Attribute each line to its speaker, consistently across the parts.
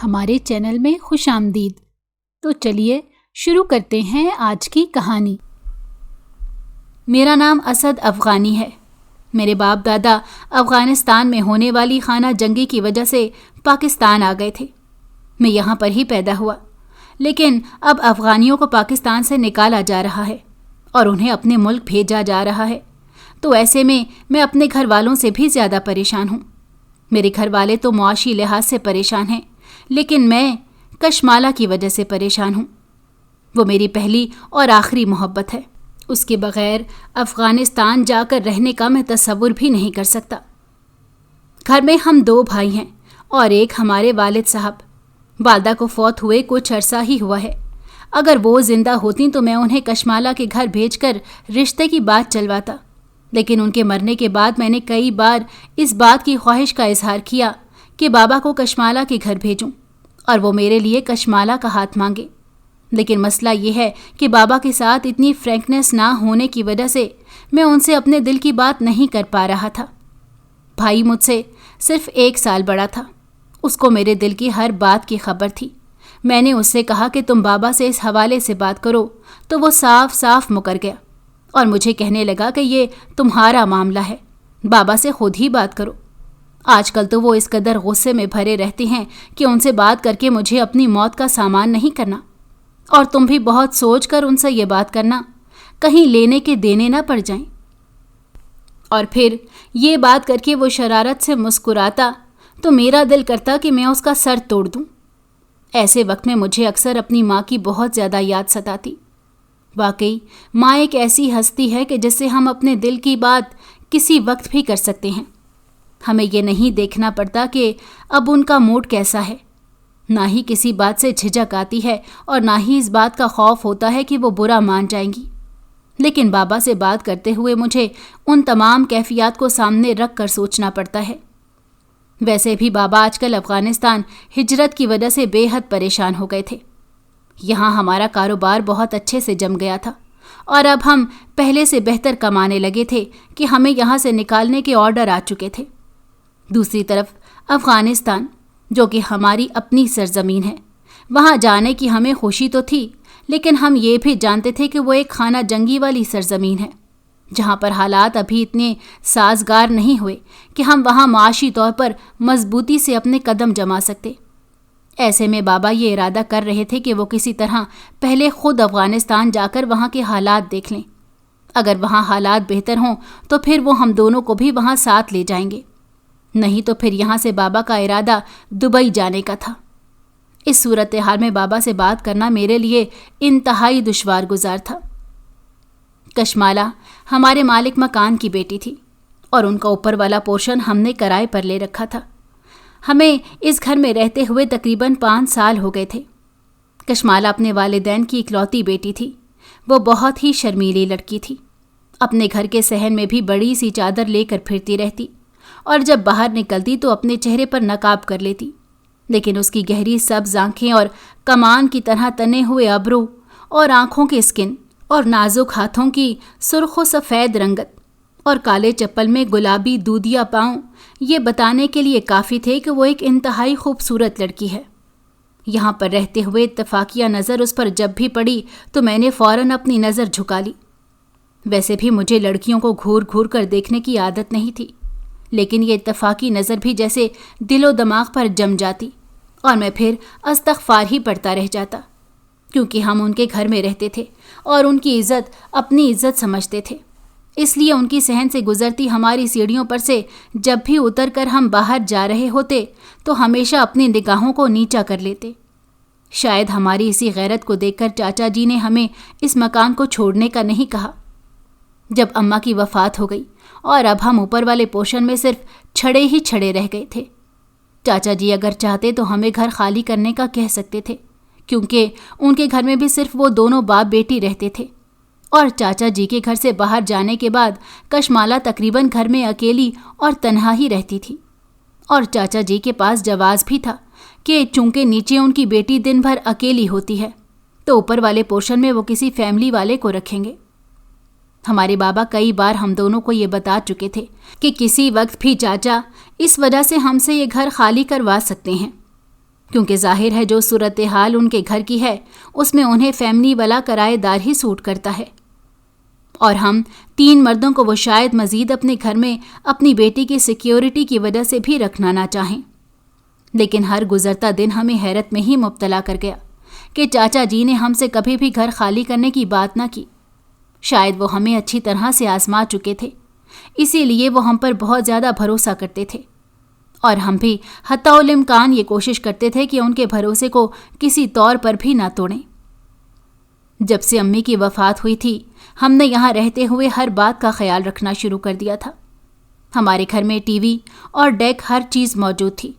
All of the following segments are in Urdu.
Speaker 1: ہمارے چینل میں خوش آمدید۔ تو چلیے شروع کرتے ہیں آج کی کہانی۔ میرا نام اسد افغانی ہے۔ میرے باپ دادا افغانستان میں ہونے والی خانہ جنگی کی وجہ سے پاکستان آ گئے تھے۔ میں یہاں پر ہی پیدا ہوا، لیکن اب افغانیوں کو پاکستان سے نکالا جا رہا ہے اور انہیں اپنے ملک بھیجا جا رہا ہے۔ تو ایسے میں اپنے گھر والوں سے بھی زیادہ پریشان ہوں۔ میرے گھر والے تو معاشی لحاظ سے پریشان ہیں، لیکن میں کشمالہ کی وجہ سے پریشان ہوں۔ وہ میری پہلی اور آخری محبت ہے۔ اس کے بغیر افغانستان جا کر رہنے کا میں تصور بھی نہیں کر سکتا۔ گھر میں ہم 2 بھائی ہیں اور ایک ہمارے والد صاحب۔ والدہ کو فوت ہوئے کچھ عرصہ ہی ہوا ہے۔ اگر وہ زندہ ہوتیں تو میں انہیں کشمالہ کے گھر بھیج کر رشتے کی بات چلواتا، لیکن ان کے مرنے کے بعد میں نے کئی بار اس بات کی خواہش کا اظہار کیا کہ بابا کو کشمالہ کے گھر بھیجوں اور وہ میرے لیے کشمالہ کا ہاتھ مانگے۔ لیکن مسئلہ یہ ہے کہ بابا کے ساتھ اتنی فرینکنس نہ ہونے کی وجہ سے میں ان سے اپنے دل کی بات نہیں کر پا رہا تھا۔ بھائی مجھ سے صرف 1 سال بڑا تھا۔ اس کو میرے دل کی ہر بات کی خبر تھی۔ میں نے اس سے کہا کہ تم بابا سے اس حوالے سے بات کرو تو وہ صاف صاف مکر گیا اور مجھے کہنے لگا کہ یہ تمہارا معاملہ ہے، بابا سے خود ہی بات کرو۔ آج کل تو وہ اس قدر غصے میں بھرے رہتے ہیں کہ ان سے بات کر کے مجھے اپنی موت کا سامان نہیں کرنا، اور تم بھی بہت سوچ کر ان سے یہ بات کرنا، کہیں لینے کے دینے نہ پڑ جائیں۔ اور پھر یہ بات کر کے وہ شرارت سے مسکراتا تو میرا دل کرتا کہ میں اس کا سر توڑ دوں۔ ایسے وقت میں مجھے اکثر اپنی ماں کی بہت زیادہ یاد ستاتی۔ واقعی ماں ایک ایسی ہستی ہے کہ جس سے ہم اپنے دل کی بات کسی وقت بھی کر سکتے ہیں۔ ہمیں یہ نہیں دیکھنا پڑتا کہ اب ان کا موڈ کیسا ہے، نہ ہی کسی بات سے جھجک آتی ہے اور نہ ہی اس بات کا خوف ہوتا ہے کہ وہ برا مان جائیں گی۔ لیکن بابا سے بات کرتے ہوئے مجھے ان تمام کیفیات کو سامنے رکھ کر سوچنا پڑتا ہے۔ ویسے بھی بابا آج کل افغانستان ہجرت کی وجہ سے بے حد پریشان ہو گئے تھے۔ یہاں ہمارا کاروبار بہت اچھے سے جم گیا تھا اور اب ہم پہلے سے بہتر کمانے لگے تھے کہ ہمیں یہاں سے نکالنے کے آرڈر آ چکے تھے۔ دوسری طرف افغانستان، جو کہ ہماری اپنی سرزمین ہے، وہاں جانے کی ہمیں خوشی تو تھی، لیکن ہم یہ بھی جانتے تھے کہ وہ ایک خانہ جنگی والی سرزمین ہے، جہاں پر حالات ابھی اتنے سازگار نہیں ہوئے کہ ہم وہاں معاشی طور پر مضبوطی سے اپنے قدم جما سکتے۔ ایسے میں بابا یہ ارادہ کر رہے تھے کہ وہ کسی طرح پہلے خود افغانستان جا کر وہاں کے حالات دیکھ لیں۔ اگر وہاں حالات بہتر ہوں تو پھر وہ ہم دونوں کو بھی وہاں ساتھ لے جائیں گے، نہیں تو پھر یہاں سے بابا کا ارادہ دبئی جانے کا تھا۔ اس صورتحال میں بابا سے بات کرنا میرے لیے انتہائی دشوار گزار تھا۔ کشمالہ ہمارے مالک مکان کی بیٹی تھی اور ان کا اوپر والا پورشن ہم نے کرائے پر لے رکھا تھا۔ ہمیں اس گھر میں رہتے ہوئے تقریباً 5 سال ہو گئے تھے۔ کشمالہ اپنے والدین کی اکلوتی بیٹی تھی۔ وہ بہت ہی شرمیلی لڑکی تھی۔ اپنے گھر کے صحن میں بھی بڑی سی چادر لے کر پھرتی رہتی اور جب باہر نکلتی تو اپنے چہرے پر نقاب کر لیتی، لیکن اس کی گہری سبز آنکھیں اور کمان کی طرح تنے ہوئے ابرو اور آنکھوں کے اسکن اور نازک ہاتھوں کی سرخ و سفید رنگت اور کالے چپل میں گلابی دودیا پاؤں یہ بتانے کے لیے کافی تھے کہ وہ ایک انتہائی خوبصورت لڑکی ہے۔ یہاں پر رہتے ہوئے اتفاقیہ نظر اس پر جب بھی پڑی تو میں نے فوراً اپنی نظر جھکا لی۔ ویسے بھی مجھے لڑکیوں کو گھور گھور کر دیکھنے کی عادت نہیں تھی، لیکن یہ اتفاقی نظر بھی جیسے دل و دماغ پر جم جاتی اور میں پھر استغفار ہی پڑھتا رہ جاتا، کیونکہ ہم ان کے گھر میں رہتے تھے اور ان کی عزت اپنی عزت سمجھتے تھے۔ اس لیے ان کی صحن سے گزرتی ہماری سیڑھیوں پر سے جب بھی اتر کر ہم باہر جا رہے ہوتے تو ہمیشہ اپنی نگاہوں کو نیچا کر لیتے۔ شاید ہماری اسی غیرت کو دیکھ کر چاچا جی نے ہمیں اس مکان کو چھوڑنے کا نہیں کہا۔ جب اماں کی وفات ہو گئی اور اب ہم اوپر والے پورشن میں صرف چھڑے ہی چھڑے رہ گئے تھے، چاچا جی اگر چاہتے تو ہمیں گھر خالی کرنے کا کہہ سکتے تھے، کیونکہ ان کے گھر میں بھی صرف وہ دونوں باپ بیٹی رہتے تھے، اور چاچا جی کے گھر سے باہر جانے کے بعد کشمالہ تقریباً گھر میں اکیلی اور تنہا ہی رہتی تھی، اور چاچا جی کے پاس جواز بھی تھا کہ چونکہ نیچے ان کی بیٹی دن بھر اکیلی ہوتی ہے تو اوپر والے پورشن میں وہ کسی فیملی والے کو رکھیں گے۔ ہمارے بابا کئی بار ہم دونوں کو یہ بتا چکے تھے کہ کسی وقت بھی چاچا اس وجہ سے ہم سے یہ گھر خالی کروا سکتے ہیں، کیونکہ ظاہر ہے جو صورتحال ان کے گھر کی ہے اس میں انہیں فیملی والا کرایہ دار ہی سوٹ کرتا ہے، اور ہم 3 مردوں کو وہ شاید مزید اپنے گھر میں اپنی بیٹی کی سیکیورٹی کی وجہ سے بھی رکھنا نہ چاہیں۔ لیکن ہر گزرتا دن ہمیں حیرت میں ہی مبتلا کر گیا کہ چاچا جی نے ہم سے کبھی بھی گھر خالی کرنے کی بات نہ کی۔ شاید وہ ہمیں اچھی طرح سے آزما چکے تھے، اسی لیے وہ ہم پر بہت زیادہ بھروسہ کرتے تھے، اور ہم بھی حتی الامکان یہ کوشش کرتے تھے کہ ان کے بھروسے کو کسی طور پر بھی نہ توڑیں۔ جب سے امی کی وفات ہوئی تھی ہم نے یہاں رہتے ہوئے ہر بات کا خیال رکھنا شروع کر دیا تھا۔ ہمارے گھر میں ٹی وی اور ڈیک ہر چیز موجود تھی،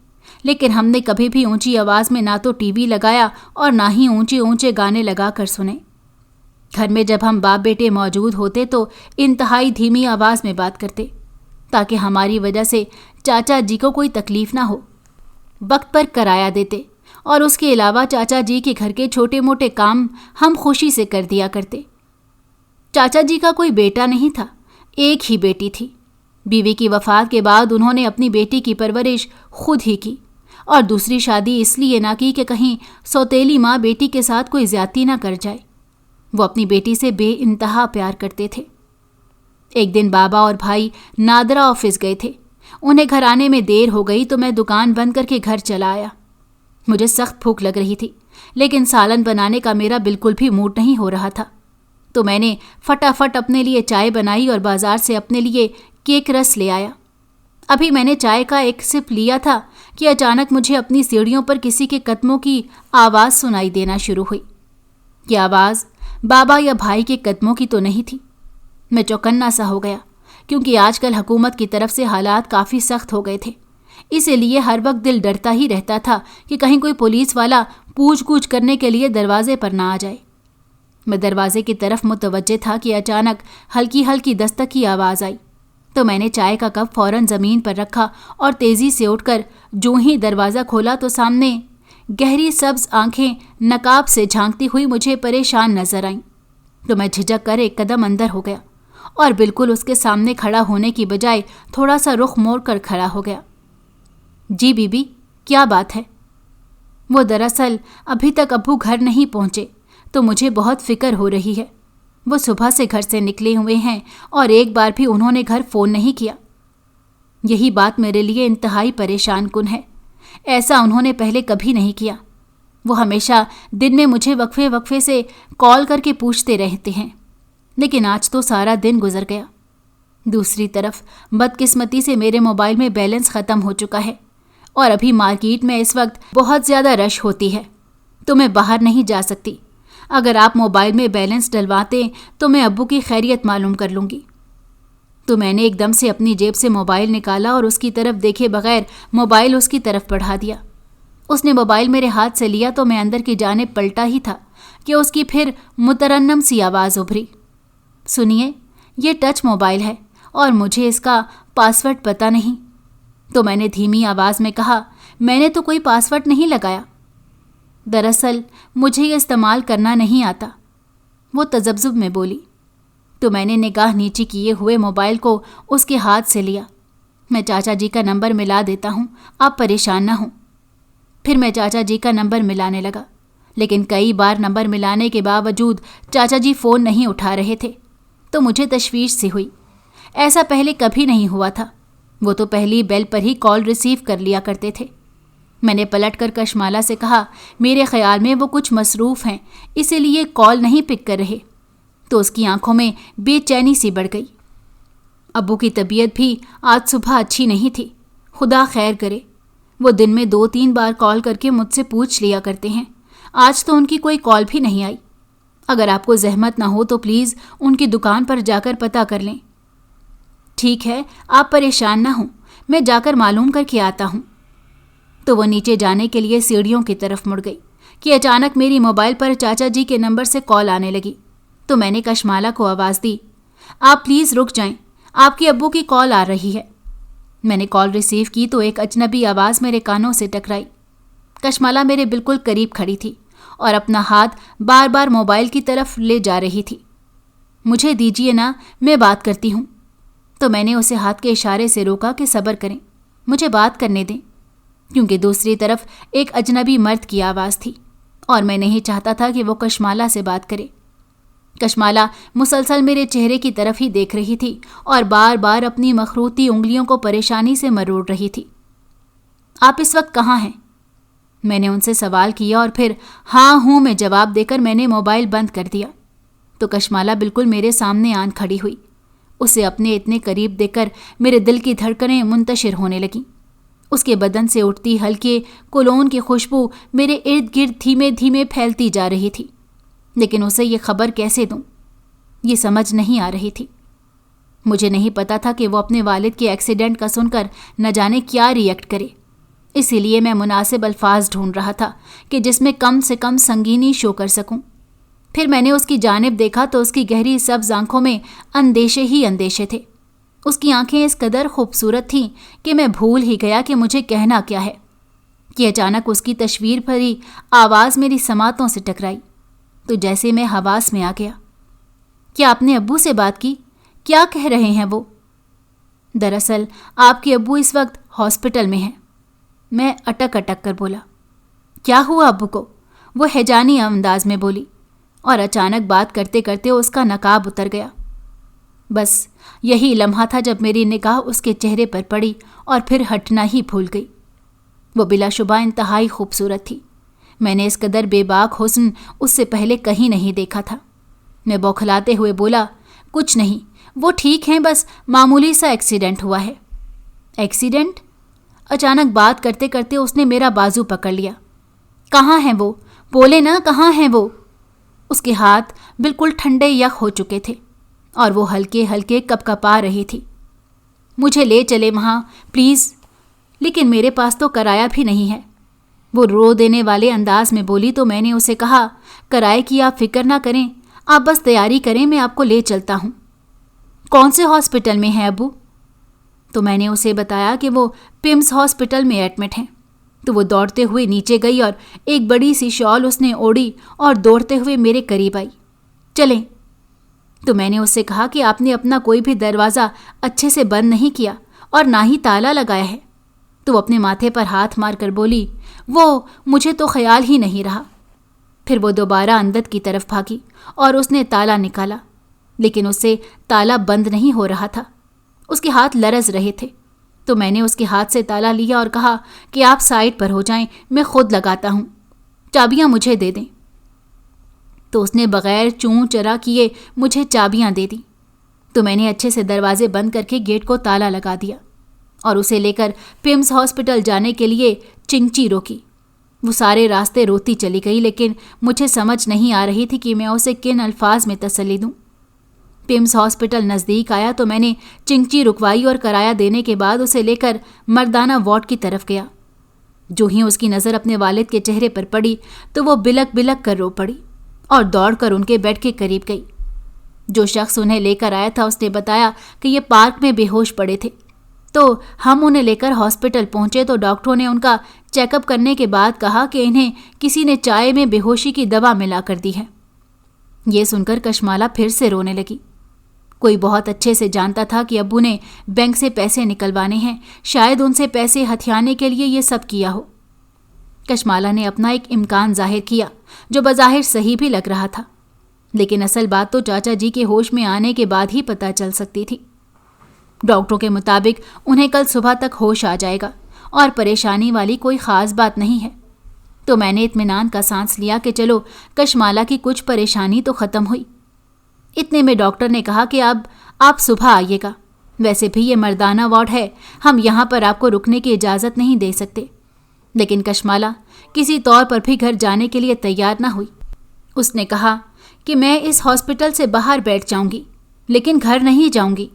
Speaker 1: لیکن ہم نے کبھی بھی اونچی آواز میں نہ تو ٹی وی لگایا اور نہ ہی اونچے اونچے گانے لگا کر سنے۔ گھر میں جب ہم باپ بیٹے موجود ہوتے تو انتہائی دھیمی آواز میں بات کرتے تاکہ ہماری وجہ سے چاچا جی کو کوئی تکلیف نہ ہو۔ وقت پر کرایہ دیتے اور اس کے علاوہ چاچا جی کے گھر کے چھوٹے موٹے کام ہم خوشی سے کر دیا کرتے۔ چاچا جی کا کوئی بیٹا نہیں تھا، ایک ہی بیٹی تھی۔ بیوی کی وفات کے بعد انہوں نے اپنی بیٹی کی پرورش خود ہی کی، اور دوسری شادی اس لیے نہ کی کہ کہیں سوتیلی ماں بیٹی کے ساتھ کوئی زیادتی نہ کر جائے۔ وہ اپنی بیٹی سے بے انتہا پیار کرتے تھے۔ ایک دن بابا اور بھائی نادرا آفس گئے تھے۔ انہیں گھر آنے میں دیر ہو گئی تو میں دکان بند کر کے گھر چلا آیا۔ مجھے سخت بھوک لگ رہی تھی، لیکن سالن بنانے کا میرا بالکل بھی موڈ نہیں ہو رہا تھا، تو میں نے فٹافٹ اپنے لیے چائے بنائی اور بازار سے اپنے لیے کیک رس لے آیا۔ ابھی میں نے چائے کا ایک سپ لیا تھا کہ اچانک مجھے اپنی سیڑھیوں پر کسی کے قدموں کی آواز سنائی دینا شروع ہوئی۔ یہ آواز بابا یا بھائی کے قدموں کی تو نہیں تھی۔ میں چوکنا سا ہو گیا، کیونکہ آج کل حکومت کی طرف سے حالات کافی سخت ہو گئے تھے، اسی لیے ہر وقت دل ڈرتا ہی رہتا تھا کہ کہیں کوئی پولیس والا پوچھ گچھ کرنے کے لیے دروازے پر نہ آ جائے۔ میں دروازے کی طرف متوجہ تھا کہ اچانک ہلکی ہلکی دستک کی آواز آئی، تو میں نے چائے کا کپ فوراً زمین پر رکھا اور تیزی سے اٹھ کر جو ہی دروازہ کھولا تو سامنے گہری سبز آنکھیں نقاب سے جھانکتی ہوئی مجھے پریشان نظر آئیں۔ تو میں جھجک کر ایک قدم اندر ہو گیا اور بالکل اس کے سامنے کھڑا ہونے کی بجائے تھوڑا سا رخ موڑ کر کھڑا ہو گیا۔ جی بی بی، کیا بات ہے؟ وہ دراصل ابھی تک ابو گھر نہیں پہنچے تو مجھے بہت فکر ہو رہی ہے۔ وہ صبح سے گھر سے نکلے ہوئے ہیں اور ایک بار بھی انہوں نے گھر فون نہیں کیا۔ یہی بات میرے لیے انتہائی پریشان کن ہے۔ ایسا انہوں نے پہلے کبھی نہیں کیا۔ وہ ہمیشہ دن میں مجھے وقفے وقفے سے کال کر کے پوچھتے رہتے ہیں، لیکن آج تو سارا دن گزر گیا۔ دوسری طرف بدقسمتی سے میرے موبائل میں بیلنس ختم ہو چکا ہے، اور ابھی مارکیٹ میں اس وقت بہت زیادہ رش ہوتی ہے، تو میں باہر نہیں جا سکتی۔ اگر آپ موبائل میں بیلنس ڈلواتے تو میں ابو کی خیریت معلوم کر لوں گی۔ تو میں نے ایک دم سے اپنی جیب سے موبائل نکالا اور اس کی طرف دیکھے بغیر موبائل اس کی طرف بڑھا دیا۔ اس نے موبائل میرے ہاتھ سے لیا تو میں اندر کی جانب پلٹا ہی تھا کہ اس کی پھر مترنم سی آواز ابھری، سنیے، یہ ٹچ موبائل ہے اور مجھے اس کا پاس ورڈ پتہ نہیں۔ تو میں نے دھیمی آواز میں کہا، میں نے تو کوئی پاس ورڈ نہیں لگایا، دراصل مجھے یہ استعمال کرنا نہیں آتا، وہ تذبذب میں بولی۔ تو میں نے نگاہ نیچی کیے ہوئے موبائل کو اس کے ہاتھ سے لیا۔ میں چاچا جی کا نمبر ملا دیتا ہوں، آپ پریشان نہ ہوں۔ پھر میں چاچا جی کا نمبر ملانے لگا، لیکن کئی بار نمبر ملانے کے باوجود چاچا جی فون نہیں اٹھا رہے تھے، تو مجھے تشویش سی ہوئی۔ ایسا پہلے کبھی نہیں ہوا تھا، وہ تو پہلی بیل پر ہی کال ریسیو کر لیا کرتے تھے۔ میں نے پلٹ کر کشمالہ سے کہا، میرے خیال میں وہ کچھ مصروف ہیں، اسی لیے کال نہیں پک کر رہے۔ تو اس کی آنکھوں میں بے چینی سی بڑھ گئی۔ ابو کی طبیعت بھی آج صبح اچھی نہیں تھی، خدا خیر کرے۔ وہ دن میں 2-3 بار کال کر کے مجھ سے پوچھ لیا کرتے ہیں، آج تو ان کی کوئی کال بھی نہیں آئی۔ اگر آپ کو زحمت نہ ہو تو پلیز ان کی دکان پر جا کر پتہ کر لیں۔ ٹھیک ہے، آپ پریشان نہ ہوں، میں جا کر معلوم کر کے آتا ہوں۔ تو وہ نیچے جانے کے لیے سیڑھیوں کی طرف مڑ گئی کہ اچانک میری موبائل پر چاچا جی کے نمبر سے کال آنے لگی۔ تو میں نے کشمالہ کو آواز دی، آپ پلیز رک جائیں، آپ کے ابو کی کال آ رہی ہے۔ میں نے کال ریسیو کی تو ایک اجنبی آواز میرے کانوں سے ٹکرائی۔ کشمالہ میرے بالکل قریب کھڑی تھی اور اپنا ہاتھ بار بار موبائل کی طرف لے جا رہی تھی۔ مجھے دیجیے نا، میں بات کرتی ہوں۔ تو میں نے اسے ہاتھ کے اشارے سے روکا کہ صبر کریں، مجھے بات کرنے دیں۔ کیونکہ دوسری طرف ایک اجنبی مرد کی آواز تھی اور میں نہیں چاہتا تھا کہ وہ کشمالہ سے بات کرے۔ کشمالہ مسلسل میرے چہرے کی طرف ہی دیکھ رہی تھی اور بار بار اپنی مخروطی انگلیوں کو پریشانی سے مروڑ رہی تھی۔ آپ اس وقت کہاں ہیں؟ میں نے ان سے سوال کیا اور پھر ہاں ہوں میں جواب دے کر میں نے موبائل بند کر دیا تو کشمالہ بالکل میرے سامنے آن کھڑی ہوئی۔ اسے اپنے اتنے قریب دیکھ کر میرے دل کی دھڑکنیں منتشر ہونے لگیں۔ اس کے بدن سے اٹھتی ہلکے کولون کی خوشبو میرے ارد گرد دھیمے دھیمے پھیلتی جا رہی تھی، لیکن اسے یہ خبر کیسے دوں یہ سمجھ نہیں آ رہی تھی۔ مجھے نہیں پتا تھا کہ وہ اپنے والد کے ایکسیڈنٹ کا سن کر نہ جانے کیا ریئیکٹ کرے، اسی لیے میں مناسب الفاظ ڈھونڈ رہا تھا کہ جس میں کم سے کم سنگینی شو کر سکوں۔ پھر میں نے اس کی جانب دیکھا تو اس کی گہری سبز آنکھوں میں اندیشے ہی اندیشے تھے۔ اس کی آنکھیں اس قدر خوبصورت تھیں کہ میں بھول ہی گیا کہ مجھے کہنا کیا ہے کہ اچانک اس کی تشویر بھری آواز میری سماعتوں سے ٹکرائی تو جیسے میں حواس میں آ گیا۔ کیا آپ نے ابو سے بات کی؟ کیا کہہ رہے ہیں وہ؟ دراصل آپ کے ابو اس وقت ہاسپٹل میں ہیں، میں اٹک اٹک کر بولا۔ کیا ہوا ابو کو؟ وہ ہیجانی انداز میں بولی اور اچانک بات کرتے کرتے اس کا نقاب اتر گیا۔ بس یہی لمحہ تھا جب میری نگاہ اس کے چہرے پر پڑی اور پھر ہٹنا ہی بھول گئی۔ وہ بلا شبہ انتہائی خوبصورت تھی۔ میں نے اس قدر بے باک حسن اس سے پہلے کہیں نہیں دیکھا تھا۔ میں بوکھلاتے ہوئے بولا، کچھ نہیں، وہ ٹھیک ہیں، بس معمولی سا ایکسیڈنٹ ہوا ہے۔ ایکسیڈنٹ؟ اچانک بات کرتے کرتے اس نے میرا بازو پکڑ لیا۔ کہاں ہیں وہ؟ بولے نا کہاں ہیں وہ؟ اس کے ہاتھ بالکل ٹھنڈے یک ہو چکے تھے اور وہ ہلکے ہلکے کپ کپا رہی تھی۔ مجھے لے چلے وہاں پلیز، لیکن میرے پاس تو کرایہ بھی نہیں ہے، وہ رو دینے والے انداز میں بولی تو میں نے اسے کہا، کرائے کی آپ فکر نہ کریں، آپ بس تیاری کریں، میں آپ کو لے چلتا ہوں۔ کون سے ہاسپٹل میں ہیں ابو؟ تو میں نے اسے بتایا کہ وہ پمس ہاسپٹل میں ایڈمٹ ہیں۔ تو وہ دوڑتے ہوئے نیچے گئی اور ایک بڑی سی شال اس نے اوڑھی اور دوڑتے ہوئے میرے قریب آئی۔ چلیں۔ تو میں نے اس سے کہا کہ آپ نے اپنا کوئی بھی دروازہ اچھے سے بند نہیں کیا اور نہ ہی تالا لگایا ہے۔ تو وہ اپنے ماتھے پر ہاتھ مار کر بولی، وہ مجھے تو خیال ہی نہیں رہا۔ پھر وہ دوبارہ اندر کی طرف بھاگی اور اس نے تالا نکالا، لیکن اس سے تالا بند نہیں ہو رہا تھا، اس کے ہاتھ لرز رہے تھے۔ تو میں نے اس کے ہاتھ سے تالا لیا اور کہا کہ آپ سائڈ پر ہو جائیں، میں خود لگاتا ہوں، چابیاں مجھے دے دیں۔ تو اس نے بغیر چوں چرا کیے مجھے چابیاں دے دیں۔ تو میں نے اچھے سے دروازے بند کر کے گیٹ کو تالا لگا دیا اور اسے لے کر پمس ہاسپٹل جانے کے لیے چنچی روکی۔ وہ سارے راستے روتی چلی گئی، لیکن مجھے سمجھ نہیں آ رہی تھی کہ میں اسے کن الفاظ میں تسلی دوں۔ پمس ہاسپٹل نزدیک آیا تو میں نے چنچی رکوائی اور کرایہ دینے کے بعد اسے لے کر مردانہ وارڈ کی طرف گیا۔ جو ہی اس کی نظر اپنے والد کے چہرے پر پڑی تو وہ بلک بلک کر رو پڑی اور دوڑ کر ان کے بیڈ کے قریب گئی۔ جو شخص انہیں لے کر آیا تھا اس نے بتایا کہ یہ پارک میں بے ہوش پڑے تھے۔ تو ہم انہیں لے کر ہاسپٹل پہنچے تو ڈاکٹروں نے ان کا چیک اپ کرنے کے بعد کہا کہ انہیں کسی نے چائے میں بے ہوشی کی دوا ملا کر دی ہے۔ یہ سن کر کشمالہ پھر سے رونے لگی۔ کوئی بہت اچھے سے جانتا تھا کہ ابو نے بینک سے پیسے نکلوانے ہیں، شاید ان سے پیسے ہتھیانے کے لیے یہ سب کیا ہو۔ کشمالہ نے اپنا ایک امکان ظاہر کیا جو بظاہر صحیح بھی لگ رہا تھا، لیکن اصل بات تو چاچا جی کے ہوش میں آنے کے بعد ہی پتہ چل سکتی تھی۔ ڈاکٹروں کے مطابق انہیں کل صبح تک ہوش آ جائے گا اور پریشانی والی کوئی خاص بات نہیں ہے۔ تو میں نے اطمینان کا سانس لیا کہ چلو کشمالہ کی کچھ پریشانی تو ختم ہوئی۔ اتنے میں ڈاکٹر نے کہا کہ اب آپ صبح آئیے گا، ویسے بھی یہ مردانہ وارڈ ہے، ہم یہاں پر آپ کو رکنے کی اجازت نہیں دے سکتے۔ لیکن کشمالہ کسی طور پر بھی گھر جانے کے لیے تیار نہ ہوئی۔ اس نے کہا کہ میں اس ہاسپٹل سے باہر بیٹھ جاؤں گی، لیکن گھر نہیں جاؤں گی۔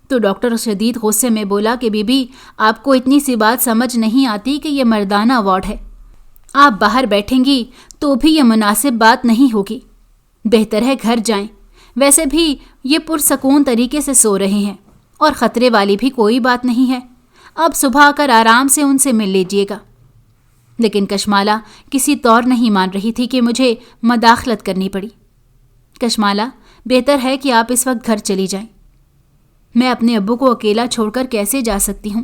Speaker 1: تو ڈاکٹر شدید غصے میں بولا کہ بی بی، آپ کو اتنی سی بات سمجھ نہیں آتی کہ یہ مردانہ وارڈ ہے، آپ باہر بیٹھیں گی تو بھی یہ مناسب بات نہیں ہوگی، بہتر ہے گھر جائیں، ویسے بھی یہ پرسکون طریقے سے سو رہے ہیں اور خطرے والی بھی کوئی بات نہیں ہے، اب صبح آ کر آرام سے ان سے مل لیجیے گا۔ لیکن کشمالہ کسی طور نہیں مان رہی تھی کہ مجھے مداخلت کرنی پڑی۔ کشمالہ، بہتر ہے کہ آپ اس وقت گھر چلی جائیں، میں اپنے ابو کو اکیلا چھوڑ کر کیسے جا سکتی ہوں؟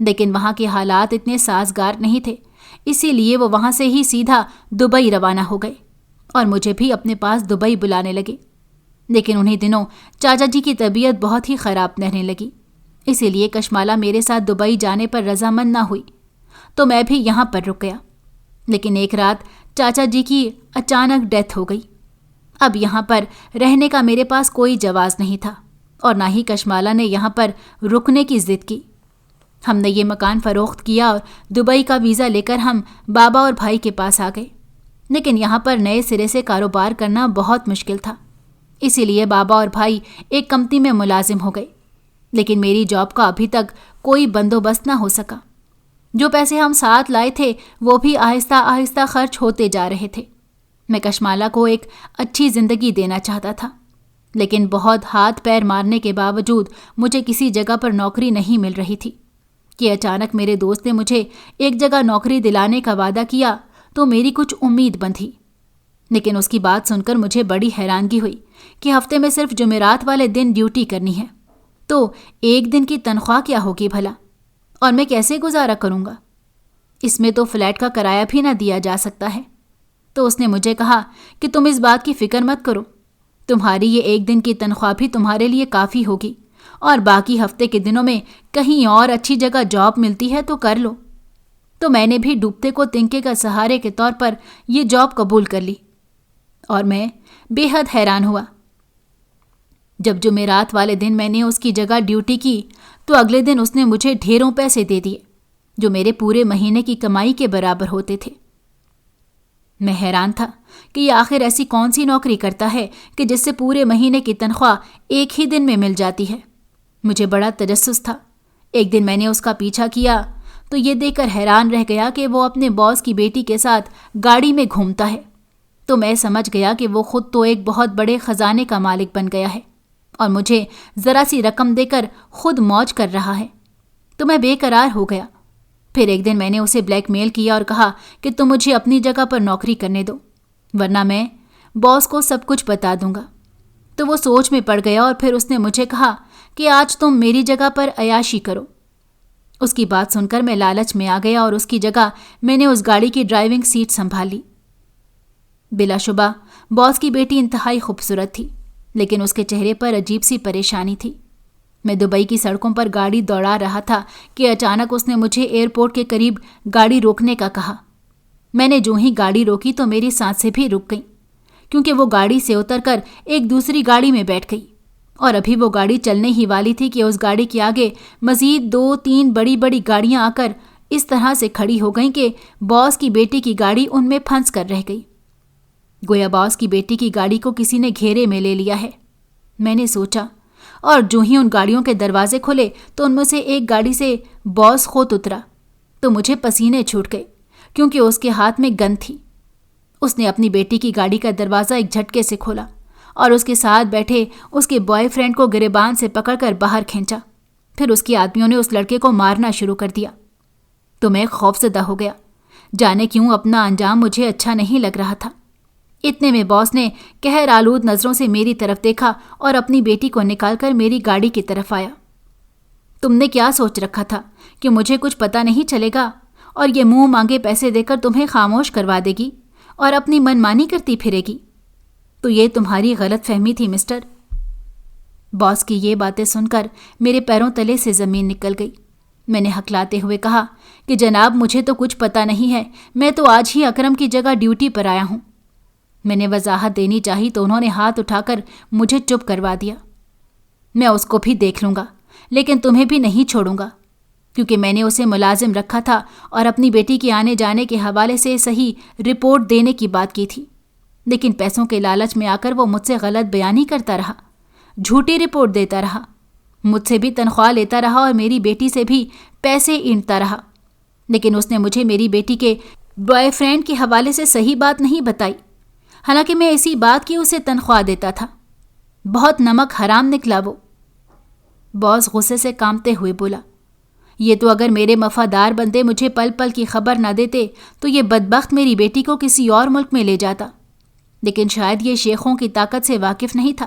Speaker 1: لیکن وہاں کے حالات اتنے سازگار نہیں تھے، اسی لیے وہ وہاں سے ہی سیدھا دبئی روانہ ہو گئے اور مجھے بھی اپنے پاس دبئی بلانے لگے۔ لیکن انہی دنوں چاچا جی کی طبیعت بہت ہی خراب رہنے لگی، اسی لیے کشمالہ میرے ساتھ دبئی جانے پر رضامند نہ ہوئی، تو میں بھی یہاں پر رک گیا۔ لیکن ایک رات چاچا جی کی اچانک ڈیتھ ہو گئی۔ اب یہاں پر رہنے کا میرے پاس کوئی جواز نہیں تھا اور نہ ہی کشمالہ نے یہاں پر رکنے کی ضد کی۔ ہم نے یہ مکان فروخت کیا اور دبئی کا ویزا لے کر ہم بابا اور بھائی کے پاس آ گئے۔ لیکن یہاں پر نئے سرے سے کاروبار کرنا بہت مشکل تھا، اسی لیے بابا اور بھائی ایک کمپنی میں ملازم ہو گئے۔ لیکن میری جاب کا ابھی تک کوئی بندوبست نہ ہو سکا۔ جو پیسے ہم ساتھ لائے تھے وہ بھی آہستہ آہستہ خرچ ہوتے جا رہے تھے۔ میں کشمالہ کو ایک اچھی زندگی دینا چاہتا تھا، لیکن بہت ہاتھ پیر مارنے کے باوجود مجھے کسی جگہ پر نوکری نہیں مل رہی تھی کہ اچانک میرے دوست نے مجھے ایک جگہ نوکری دلانے کا وعدہ کیا تو میری کچھ امید بندھی۔ لیکن اس کی بات سن کر مجھے بڑی حیرانگی ہوئی کہ ہفتے میں صرف جمعرات والے دن ڈیوٹی کرنی ہے، تو ایک دن کی تنخواہ کیا ہوگی بھلا، اور میں کیسے گزارا کروں گا؟ اس میں تو فلیٹ کا کرایہ بھی نہ دیا جا سکتا ہے۔ تو اس نے مجھے کہا کہ تم اس بات کی فکر مت کرو، تمہاری یہ ایک دن کی تنخواہ بھی تمہارے لیے کافی ہوگی، اور باقی ہفتے کے دنوں میں کہیں اور اچھی جگہ جاب ملتی ہے تو کر لو۔ تو میں نے بھی ڈوبتے کو تنکے کا سہارے کے طور پر یہ جاب قبول کر لی، اور میں بے حد حیران ہوا۔ جب جمعرات والے دن میں نے اس کی جگہ ڈیوٹی کی تو اگلے دن اس نے مجھے ڈھیروں پیسے دے دیے جو میرے پورے مہینے کی کمائی کے برابر ہوتے تھے۔ میں حیران تھا کہ یہ آخر ایسی کون سی نوکری کرتا ہے کہ جس سے پورے مہینے کی تنخواہ ایک ہی دن میں مل جاتی ہے۔ مجھے بڑا تجسس تھا۔ ایک دن میں نے اس کا پیچھا کیا تو یہ دیکھ کر حیران رہ گیا کہ وہ اپنے باس کی بیٹی کے ساتھ گاڑی میں گھومتا ہے۔ تو میں سمجھ گیا کہ وہ خود تو ایک بہت بڑے خزانے کا مالک بن گیا ہے اور مجھے ذرا سی رقم دے کر خود موج کر رہا ہے۔ تو میں بے قرار ہو گیا۔ پھر ایک دن میں نے اسے بلیک میل کیا اور کہا کہ تم مجھے اپنی جگہ پر نوکری کرنے دو، ورنہ میں باس کو سب کچھ بتا دوں گا۔ تو وہ سوچ میں پڑ گیا اور پھر اس نے مجھے کہا کہ آج تم میری جگہ پر عیاشی کرو۔ اس کی بات سن کر میں لالچ میں آ گیا اور اس کی جگہ میں نے اس گاڑی کی ڈرائیونگ سیٹ سنبھالی۔ بلا شبہ باس کی بیٹی انتہائی خوبصورت تھی، لیکن اس کے چہرے پر عجیب سی پریشانی تھی۔ میں دبئی کی سڑکوں پر گاڑی دوڑا رہا تھا کہ اچانک اس نے مجھے ایئرپورٹ کے قریب گاڑی روکنے کا کہا۔ میں نے جو ہی گاڑی روکی تو میری سانسیں بھی رک گئیں، کیونکہ وہ گاڑی سے اتر کر ایک دوسری گاڑی میں بیٹھ گئی، اور ابھی وہ گاڑی چلنے ہی والی تھی کہ اس گاڑی کے آگے مزید 2-3 بڑی بڑی گاڑیاں آ کر اس طرح سے کھڑی ہو گئیں کہ باس کی بیٹی کی گاڑی ان میں پھنس کر رہ گئی۔ گویا باس کی بیٹی کی گاڑی کو کسی نے گھیرے میں لے لیا ہے، میں نے سوچا، اور جو ہی ان گاڑیوں کے دروازے کھلے تو ان میں سے ایک گاڑی سے باس خود اترا تو مجھے پسینے چھوٹ گئے، کیونکہ اس کے ہاتھ میں گن تھی۔ اس نے اپنی بیٹی کی گاڑی کا دروازہ ایک جھٹکے سے کھولا اور اس کے ساتھ بیٹھے اس کے بوائے فرینڈ کو گریبان سے پکڑ کر باہر کھینچا۔ پھر اس کے آدمیوں نے اس لڑکے کو مارنا شروع کر دیا۔ تو میں خوفزدہ ہو گیا، جانے کیوں اپنا انجام مجھے اچھا نہیں لگ رہا تھا۔ اتنے میں باس نے قہر آلود نظروں سے میری طرف دیکھا اور اپنی بیٹی کو نکال کر میری گاڑی کی طرف آیا۔ تم نے کیا سوچ رکھا تھا کہ مجھے کچھ پتہ نہیں چلے گا اور یہ منہ مانگے پیسے دے کر تمہیں خاموش کروا دے گی اور اپنی من مانی کرتی پھرے گی؟ تو یہ تمہاری غلط فہمی تھی مسٹر۔ باس کی یہ باتیں سن کر میرے پیروں تلے سے زمین نکل گئی۔ میں نے ہکلاتے ہوئے کہا کہ جناب مجھے تو کچھ پتہ نہیں ہے، میں تو آج ہی اکرم کی جگہ ڈیوٹی پر آیا ہوں۔ میں نے وضاحت دینی چاہی تو انہوں نے ہاتھ اٹھا کر مجھے چپ کروا دیا۔ میں اس کو بھی دیکھ لوں گا، لیکن تمہیں بھی نہیں چھوڑوں گا، کیونکہ میں نے اسے ملازم رکھا تھا اور اپنی بیٹی کے آنے جانے کے حوالے سے صحیح رپورٹ دینے کی بات کی تھی۔ لیکن پیسوں کے لالچ میں آ کر وہ مجھ سے غلط بیانی کرتا رہا، جھوٹی رپورٹ دیتا رہا، مجھ سے بھی تنخواہ لیتا رہا اور میری بیٹی سے بھی پیسے اینٹتا رہا۔ لیکن اس نے مجھے میری بیٹی کے بوائے فرینڈ کے حوالے سے صحیح بات نہیں بتائی، حالانکہ میں اسی بات کی اسے تنخواہ دیتا تھا۔ بہت نمک حرام نکلا وہ۔ باس غصے سے کانپتے ہوئے بولا، یہ تو اگر میرے وفادار بندے مجھے پل پل کی خبر نہ دیتے تو یہ بدبخت میری بیٹی کو کسی اور ملک میں لے جاتا، لیکن شاید یہ شیخوں کی طاقت سے واقف نہیں تھا۔